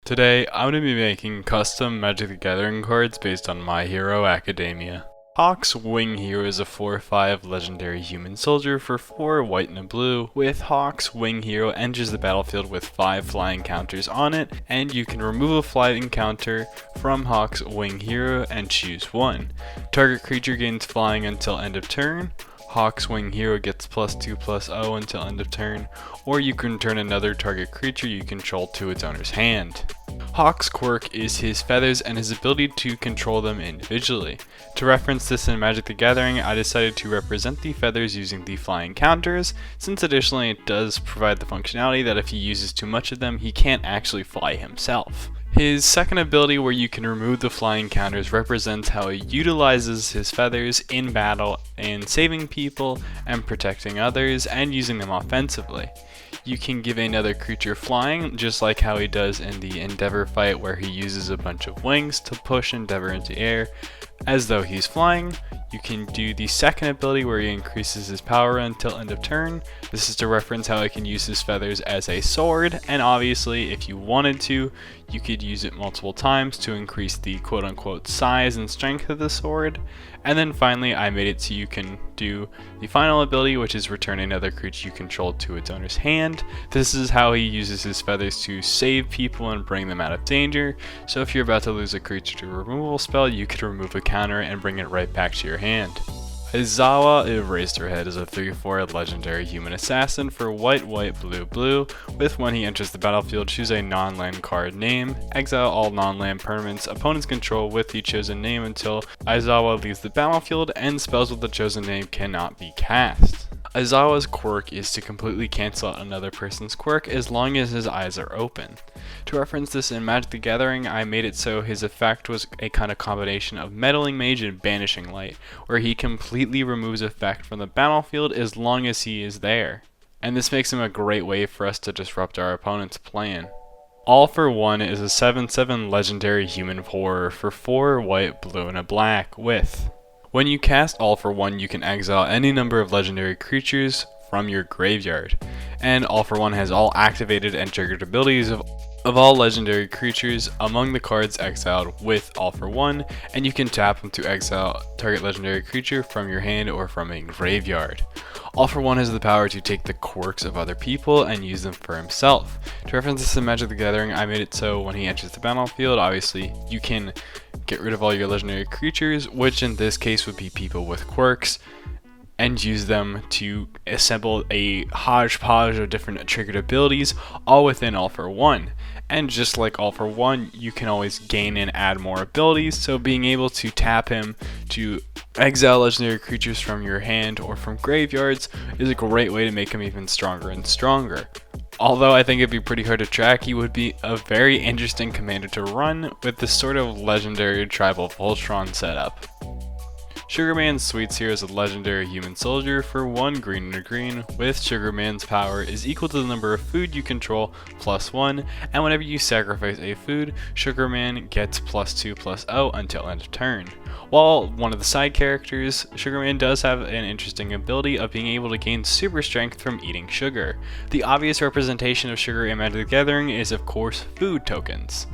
Today, I'm going to be making custom Magic the Gathering cards based on My Hero Academia. Hawk's Wing Hero is a 4/5 legendary human soldier for 4 white and a blue. With Hawk's Wing Hero enters the battlefield with 5 flying counters on it, and you can remove a flying counter from Hawk's Wing Hero and choose one. Target creature gains flying until end of turn. Hawk's Wing Hero gets +2/+0 until end of turn, or you can turn another target creature you control to its owner's hand. Hawk's quirk is his feathers and his ability to control them individually. To reference this in Magic the Gathering, I decided to represent the feathers using the flying counters, since additionally it does provide the functionality that if he uses too much of them, he can't actually fly himself. His second ability, where you can remove the flying counters, represents how he utilizes his feathers in battle in saving people and protecting others and using them offensively. You can give another creature flying, just like how he does in the Endeavor fight, where he uses a bunch of wings to push Endeavor into air as though he's flying. You can do the second ability, where he increases his power until end of turn. This is to reference how he can use his feathers as a sword, and obviously if you wanted to, you could use it multiple times to increase the quote-unquote size and strength of the sword. And then finally, I made it so you can do the final ability, which is return another creature you control to its owner's hand. This is how he uses his feathers to save people and bring them out of danger. So if you're about to lose a creature to a removal spell, you could remove a counter and bring it right back to your hand. Aizawa Eraserhead is a 3/4 legendary human assassin for white, blue, blue. With when he enters the battlefield, choose a non-land card name. Exile all non-land permanents opponents control with the chosen name until Aizawa leaves the battlefield, and spells with the chosen name cannot be cast. Aizawa's quirk is to completely cancel out another person's quirk as long as his eyes are open. To reference this in Magic the Gathering, I made it so his effect was a kind of combination of Meddling Mage and Banishing Light, where he completely removes effect from the battlefield as long as he is there. And this makes him a great way for us to disrupt our opponent's plan. All for One is a 7/7 legendary human horror for 4 white, blue, and a black with: when you cast All for One, you can exile any number of legendary creatures from your graveyard. And All for One has all activated and triggered abilities of all legendary creatures among the cards exiled with All for One, and you can tap them to exile target legendary creature from your hand or from a graveyard. All for One has the power to take the quirks of other people and use them for himself. To reference this in Magic the Gathering, I made it so when he enters the battlefield, obviously you can get rid of all your legendary creatures, which in this case would be people with quirks, and use them to assemble a hodgepodge of different triggered abilities, all within All for One. And just like All for One, you can always gain and add more abilities, so being able to tap him to exile legendary creatures from your hand or from graveyards is a great way to make him even stronger and stronger. Although I think it'd be pretty hard to track, he would be a very interesting commander to run with this sort of legendary tribal Voltron setup. Sugarman's Sweets here is a legendary human soldier for 1 green and a green. With Sugarman's power is equal to the number of food you control +1, and whenever you sacrifice a food, Sugarman gets +2/+0 until end of turn. While one of the side characters, Sugarman does have an interesting ability of being able to gain super strength from eating sugar. The obvious representation of sugar in Magic the Gathering is of course food tokens.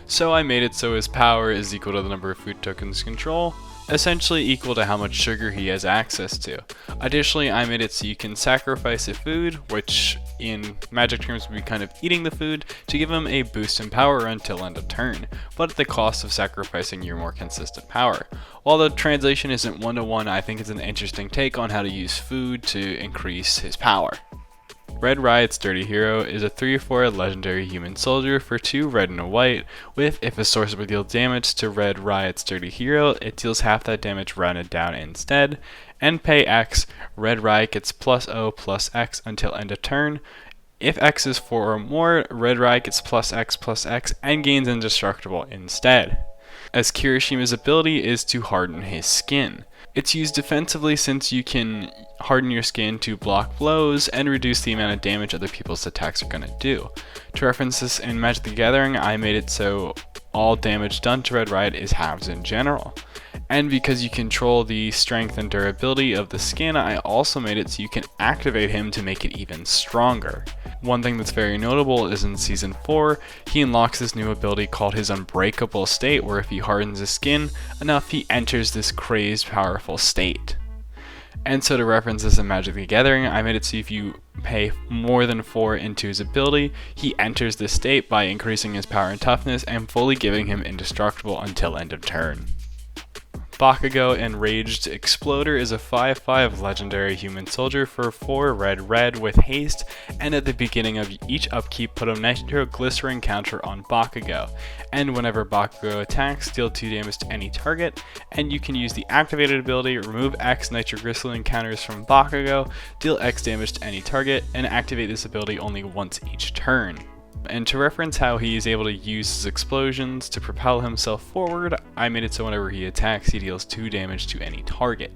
So I made it so his power is equal to the number of food tokens control, essentially equal to how much sugar he has access to. Additionally, I made it so you can sacrifice a food, which in Magic terms would be kind of eating the food, to give him a boost in power until end of turn, but at the cost of sacrificing your more consistent power. While the translation isn't one-to-one, I think it's an interesting take on how to use food to increase his power. Red Riot's Dirty Hero is a 3/4 legendary human soldier for 2 red and a white, with if a sorcerer deals damage to Red Riot's Dirty Hero, it deals half that damage rounded down instead, and pay X, Red Riot gets +0/+X until end of turn. If X is 4 or more, Red Riot gets +X/+X and gains indestructible instead. As Kirishima's ability is to harden his skin. It's used defensively since you can harden your skin to block blows and reduce the amount of damage other people's attacks are going to do. To reference this in Magic the Gathering, I made it so all damage done to Red Riot is halves in general. And because you control the strength and durability of the skin, I also made it so you can activate him to make it even stronger. One thing that's very notable is in Season 4, he unlocks this new ability called his Unbreakable State, where if he hardens his skin enough, he enters this crazed, powerful state. And so to reference this in Magic the Gathering, I made it so if you pay more than 4 into his ability, he enters this state by increasing his power and toughness and fully giving him indestructible until end of turn. Bakugo Enraged Exploder is a 5/5 legendary human soldier for 4 red with haste, and at the beginning of each upkeep put a nitroglycerin counter on Bakugo, and whenever Bakugo attacks, deal 2 damage to any target, and you can use the activated ability, remove X nitroglycerin counters from Bakugo, deal X damage to any target, and activate this ability only once each turn. And to reference how he is able to use his explosions to propel himself forward, I made it so whenever he attacks, he deals 2 damage to any target.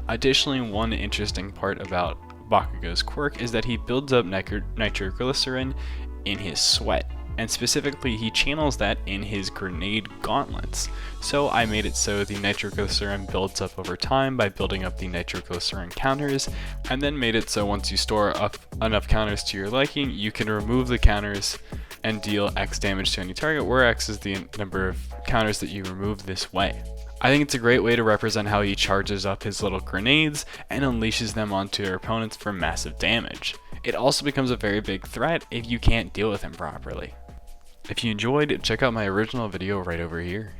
Additionally, one interesting part about Bakugo's quirk is that he builds up nitroglycerin in his sweat, and specifically he channels that in his grenade gauntlets. So I made it so the nitroglycerin builds up over time by building up the nitroglycerin counters, and then made it so once you store up enough counters to your liking, you can remove the counters and deal X damage to any target, where X is the number of counters that you remove this way. I think it's a great way to represent how he charges up his little grenades and unleashes them onto your opponents for massive damage. It also becomes a very big threat if you can't deal with him properly. If you enjoyed, check out my original video right over here.